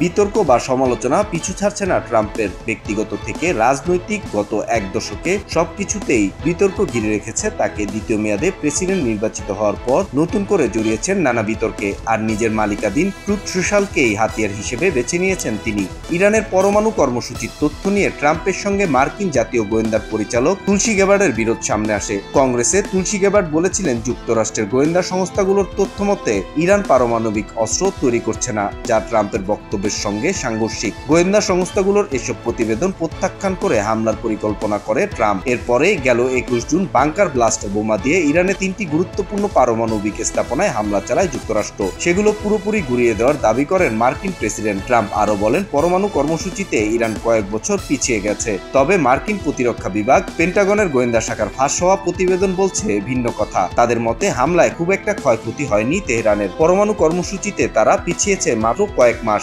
বিতর্ক বা সমালোচনা পিছু ছাড়ছে না ট্রাম্পের। ব্যক্তিগত থেকে রাজনৈতিক গত এক দশকে সবকিছুতেই বিতর্ক ঘিরে রেখেছে তাকে। দ্বিতীয় মেয়াদে প্রেসিডেন্ট নির্বাচিত হওয়ার পর নতুন করে জড়িয়েছেন নানা বিতর্কে, আর নিজের মালিকাধীন ট্রুথ সোশ্যালকেই হাতিয়ার হিসেবে বেছে নিয়েছেন তিনি। ইরানের পরমাণু কর্মসূচির তথ্য নিয়ে ট্রাম্পের সঙ্গে মার্কিন জাতীয় গোয়েন্দার পরিচালক তুলসী গ্যাবার্ডের বিরোধ সামনে আসে। কংগ্রেসে তুলসী গ্যাবার্ড বলেছিলেন, যুক্তরাষ্ট্রের গোয়েন্দা সংস্থাগুলোর তথ্য মতে ইরান পারমাণবিক অস্ত্র তৈরি করছে না, যা ট্রাম্পের বক্তব্যের সঙ্গে সাংঘর্ষিক। গোয়েন্দা সংস্থাগুলোর এসব প্রতিবেদন প্রত্যাখ্যান করে হামলার পরিকল্পনা করে ট্রাম্প। এরপরে গেল 21 জুন বাংকার ব্লাস্টার বোমা দিয়ে ইরানে 3টি গুরুত্বপূর্ণ পারমাণবিক স্থাপনায় হামলা চালায় যুক্তরাষ্ট্র। সেগুলো পুরোপুরি গুঁড়িয়ে দেওয়ার দাবি করেন মার্কিন প্রেসিডেন্ট ট্রাম্প। আরও বলেন, পরমাণু কর্মসূচিতে ইরান কয়েক বছর পিছিয়ে গেছে। তবে মার্কিন প্রতিরক্ষা বিভাগ পেন্টাগনের গোয়েন্দা শাখার ফাঁস হওয়া প্রতিবেদন বলছে ভিন্ন কথা। তাদের মতে হামলায় খুব একটা ক্ষয়ক্ষতি হয়নি তেহরানের। পরমাণু কর্মসূচিতে তারা পিছিয়েছে মাত্র কয়েক মাস।